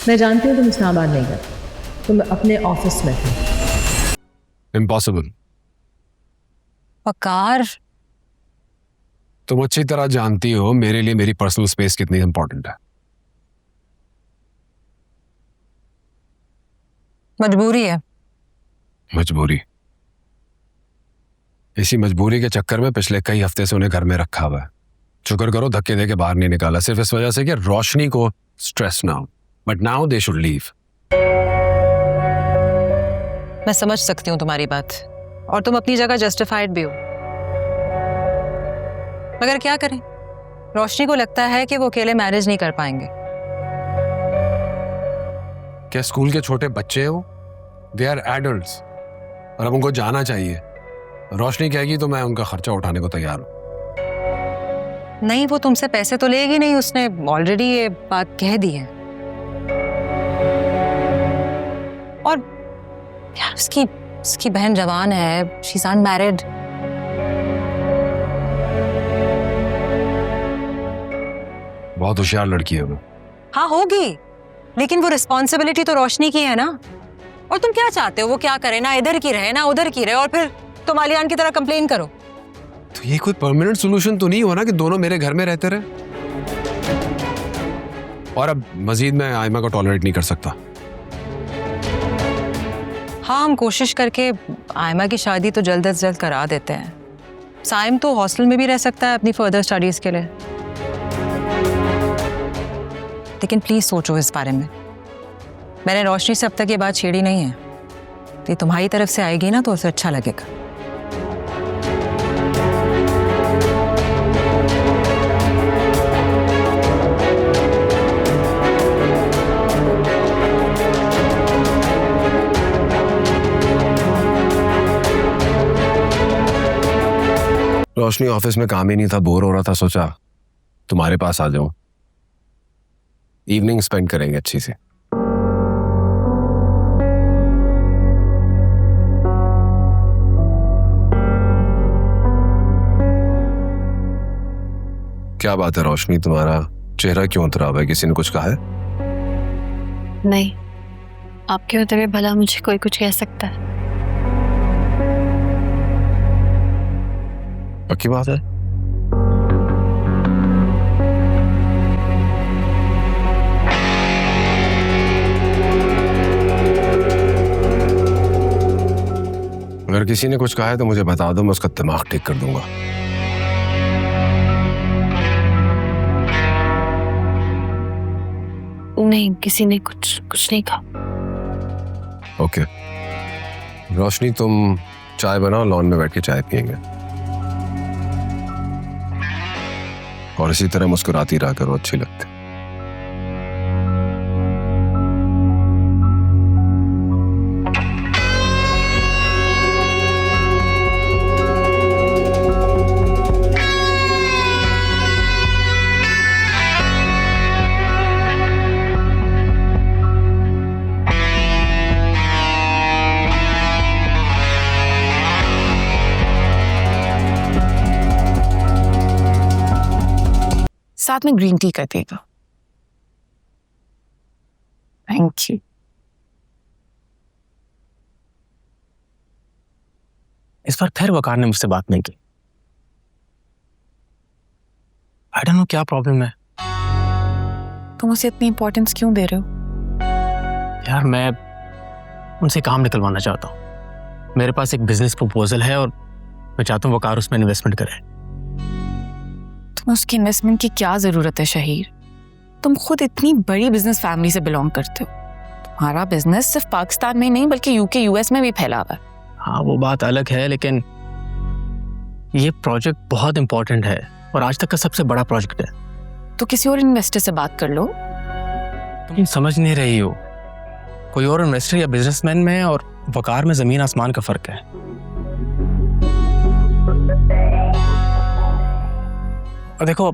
मैं जानती हूँ तुम इस्लामाबाद नहीं गए, तुम अपने ऑफिस में थे। इम्पॉसिबल। वकार, तुम अच्छी तरह जानती हो मेरे लिए मेरी पर्सनल स्पेस कितनी इंपॉर्टेंट है। मजबूरी है। मजबूरी? इसी मजबूरी के चक्कर में पिछले कई हफ्ते से उन्हें घर में रखा हुआ है। शुक्र करो धक्के दे के बाहर नहीं निकाला, सिर्फ इस वजह से कि रोशनी को स्ट्रेस ना हो। But now they should leave. मैं समझ सकती हूँ तुम्हारी बात, और तुम अपनी जगह जस्टिफाइड भी हो, मगर क्या करें, रोशनी को लगता है कि वो अकेले मैनेज नहीं कर पाएंगे। क्या स्कूल के छोटे बच्चे हो? दे आर एडल्ट्स और अब उनको जाना चाहिए। रोशनी कहेगी तो मैं उनका खर्चा उठाने को तैयार हूं। नहीं, वो तुमसे पैसे तो लेगी नहीं, उसने ऑलरेडी ये बात कह दी है। और यार उसकी बहन जवान है, शी इज अनमैरिड। बहुत होशियार लड़की है वो। हाँ होगी, लेकिन वो रिस्पॉन्सिबिलिटी तो रोशनी की है ना। और तुम क्या चाहते हो वो क्या करे, ना इधर की रहे ना उधर की रहे, और फिर तुम आलियान की तरह कंप्लेन करो। तो ये कोई परमानेंट सोल्यूशन तो नहीं हो ना कि दोनों मेरे घर में रहते रहे। और अब मजीद मैं आयमा को टॉलरेट नहीं कर सकता। हाँ, हम कोशिश करके आयमा की शादी तो जल्द से जल्द करा देते हैं। साइम तो हॉस्टल में भी रह सकता है अपनी फर्दर स्टडीज के लिए। लेकिन प्लीज सोचो इस बारे में। मैंने रोशनी से अब तक ये बात छेड़ी नहीं है, तो ये तुम्हारी तरफ से आएगी ना तो उसे अच्छा लगेगा। रोशनी ऑफिस में काम ही नहीं था, बोर हो रहा था, सोचा तुम्हारे पास आ जाऊं, इवनिंग स्पेंड करेंगे अच्छी से। क्या बात है रोशनी, तुम्हारा चेहरा क्यों उतरा हुआ है? किसी ने कुछ कहा है? नहीं, आपके होते हुए भला मुझे कोई कुछ कह सकता है? पक्की बात है? अगर किसी ने कुछ कहा है तो मुझे बता दो, मैं उसका दिमाग ठीक कर दूंगा। नहीं, किसी ने कुछ नहीं कहा। ओके रोशनी, तुम चाय बनाओ, लॉन में बैठ के चाय पियेंगे और इसी तरह मुस्कुराती रहा करो, अच्छी लगती। साथ में ग्रीन टी कर देगा। Thank you. इस बार फिर वकार ने मुझसे बात नहीं की। आई डोंट नो क्या प्रॉब्लम है। तुम उसे इतनी इंपॉर्टेंस क्यों दे रहे हो? यार मैं उनसे काम निकलवाना चाहता हूँ। मेरे पास एक बिजनेस प्रपोजल है और मैं चाहता हूँ वकार उसमें इन्वेस्टमेंट करे। तुम उसकी इन्वेस्टमेंट की क्या जरूरत है शहीर? तुम खुद इतनी बड़ी बिजनेस फैमिली से बिलोंग करते हो। तुम्हारा बिजनेस सिर्फ पाकिस्तान में नहीं बल्कि यूके यूएस में भी फैला हुआ है। हाँ वो बात अलग है, लेकिन ये प्रोजेक्ट बहुत इंपॉर्टेंट है और आज तक का सबसे बड़ा प्रोजेक्ट है। तो किसी और इन्वेस्टर से बात कर लो। तुम समझ नहीं रही हो, कोई और इन्वेस्टर या बिजनेसमैन में और वकार में जमीन आसमान का फर्क है। और देखो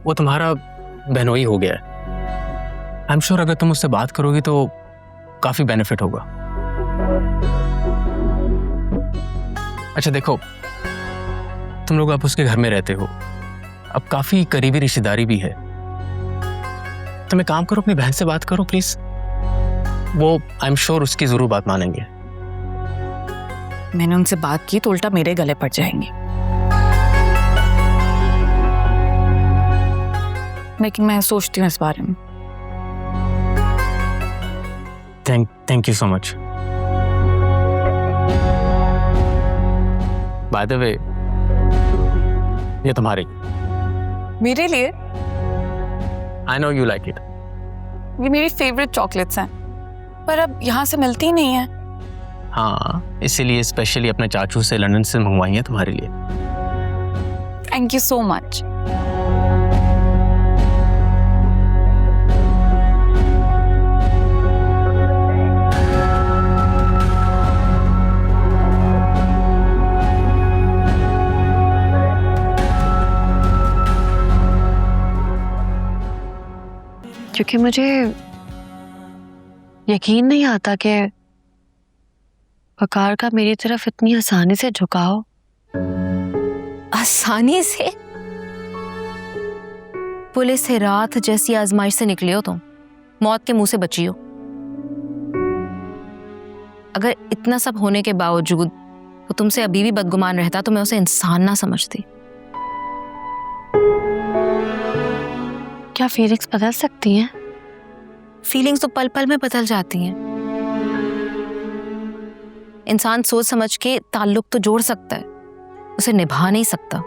वो तुम्हारा बहनोई हो गया है। आई एम श्योर अगर तुम उससे बात करोगी तो काफी बेनिफिट होगा। अच्छा देखो, तुम लोग अब उसके घर में रहते हो, अब काफी करीबी रिश्तेदारी भी है। तुम एक काम करो, अपनी बहन से बात करो प्लीज। वो आई एम श्योर उसकी जरूर बात मानेंगे। मैंने उनसे बात की तो उल्टा मेरे गले पड़ जाएंगे। लेकिन मैं सोचती हूँ इस बारे में। Thank you so much. By the way, ये तुम्हारी। मेरे लिए? I know you like it. ये मेरी फेवरेट चॉकलेट्स हैं, पर अब यहाँ से मिलती ही नहीं है। हाँ, इसीलिए स्पेशली अपने चाचू से लंदन से मंगवाई है तुम्हारे लिए। Thank you so much. क्योंकि मुझे यकीन नहीं आता कि वकार का मेरी तरफ इतनी आसानी से झुकाव। आसानी से? पुलिस से रात जैसी आजमाइश से निकली हो तुम, मौत के मुंह से बची हो। अगर इतना सब होने के बावजूद वो तुमसे अभी भी बदगुमान रहता तो मैं उसे इंसान ना समझती। क्या फीलिंग्स बदल सकती हैं? फीलिंग्स तो पल पल में बदल जाती हैं। इंसान सोच समझ के ताल्लुक तो जोड़ सकता है, उसे निभा नहीं सकता।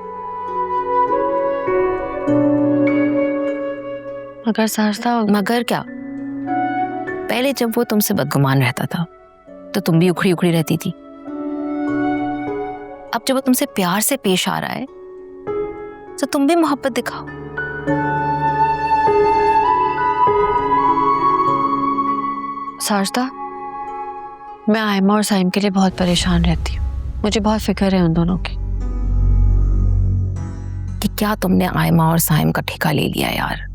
मगर सहरसा, मगर क्या? पहले जब वो तुमसे बदगुमान रहता था तो तुम भी उखड़ी उखड़ी रहती थी। अब जब वो तुमसे प्यार से पेश आ रहा है तो तुम भी मोहब्बत दिखाओ। साजदा, मैं आयमा और साइम के लिए बहुत परेशान रहती हूँ। मुझे बहुत फिक्र है उन दोनों की। कि क्या तुमने आयमा और साइम का ठेका ले लिया यार?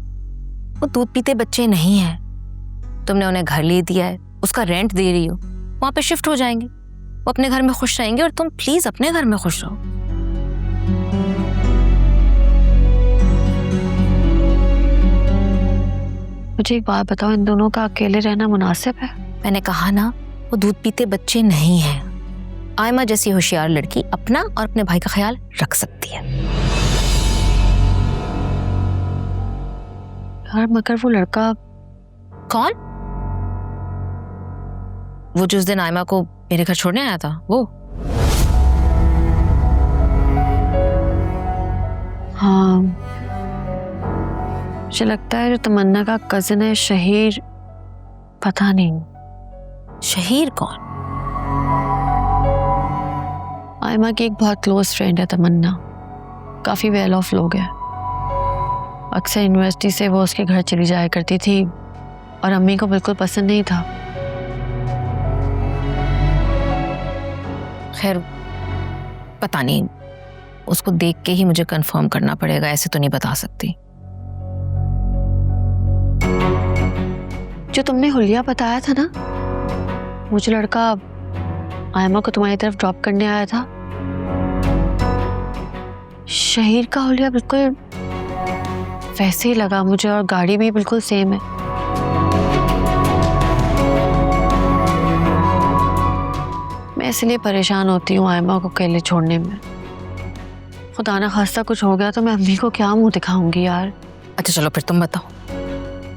वो दूध पीते बच्चे नहीं हैं। तुमने उन्हें घर ले दिया है, उसका रेंट दे रही हो, वहां पे शिफ्ट हो जाएंगे, वो अपने घर में खुश रहेंगे और तुम प्लीज अपने घर में खुश रहो। मुझे एक बात बताओ, इन दोनों का अकेले रहना मुनासिब है? मैंने कहा ना, वो दूध पीते बच्चे नहीं हैं। आयमा जैसी होशियार लड़की अपना और अपने भाई का ख्याल रख सकती है। यार मगर वो लड़का कौन? वो जिस दिन आयमा को मेरे घर छोड़ने आया था वो? हाँ, मुझे लगता है जो तमन्ना का कजिन है शहीर। पता नहीं। शहीर कौन? आयमा की एक बहुत क्लोज फ्रेंड है तमन्ना। काफी वेल ऑफ लोग हैं। अक्सर यूनिवर्सिटी से वो उसके घर चली जाया करती थी और अम्मी को बिल्कुल पसंद नहीं था। खैर पता नहीं, उसको देख के ही मुझे कंफर्म करना पड़ेगा, ऐसे तो नहीं बता सकती। जो तुमने हुलिया बताया था ना, वो जो लड़का आयमा को तुम्हारी तरफ ड्रॉप करने आया था, शहीर का हुलिया बिल्कुल वैसे ही लगा मुझे, और गाड़ी भी बिल्कुल सेम है। मैं इसलिए परेशान होती हूँ आयमा को अकेले छोड़ने में। खुदा ना खास्ता कुछ हो गया तो मैं अम्मी को क्या मुंह दिखाऊंगी यार। अच्छा चलो फिर तुम बताओ,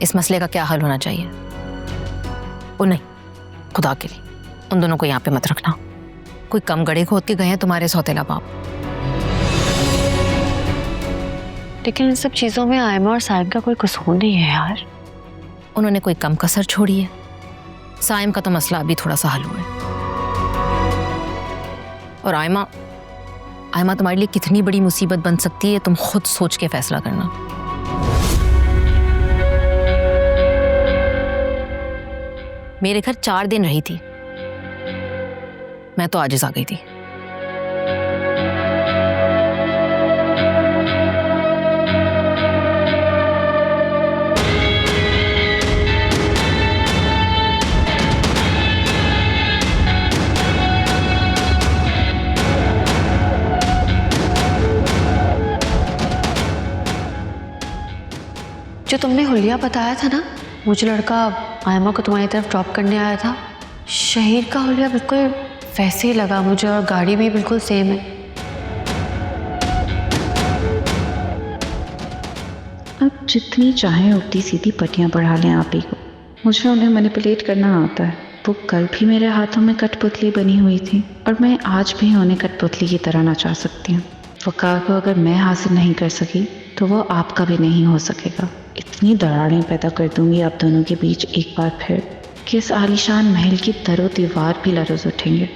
इस मसले का क्या हल होना चाहिए? ओ नहीं, खुदा के लिए उन दोनों को यहाँ पे मत रखना। कोई कम गड़े खोद के गए हैं तुम्हारे सौतेला बाप। लेकिन इन सब चीजों में आयमा और साइम का कोई कसूर नहीं है यार। उन्होंने कोई कम कसर छोड़ी है? साइम का तो मसला अभी थोड़ा सा हल हुआ है। और आयमा तुम्हारे लिए कितनी बड़ी मुसीबत बन सकती है, तुम खुद सोच के फैसला करना। मेरे घर 4 दिन रही थी, मैं तो आजिज़ आ गई थी। जो तुमने हुलिया बताया था ना, मुझे लड़का आयमा को तुम्हारी तरफ ड्रॉप करने आया था, शहीर का हुलिया बिल्कुल वैसे ही लगा मुझे और गाड़ी भी बिल्कुल सेम है। अब जितनी चाहें उतनी सीधी पट्टियाँ बढ़ा लें आप ही को, मुझे उन्हें मैनिपुलेट करना आता है। वो कल भी मेरे हाथों में कठपुतली बनी हुई थी और मैं आज भी उन्हें कठपुतली की तरह नचा सकती हूँ। वकार को अगर मैं हासिल नहीं कर सकी तो वो आपका भी नहीं हो सकेगा। इतनी दरारें पैदा कर दूंगी आप दोनों के बीच एक बार फिर कि इस आलीशान महल की दरो दीवार भी लरज़ उठेंगे।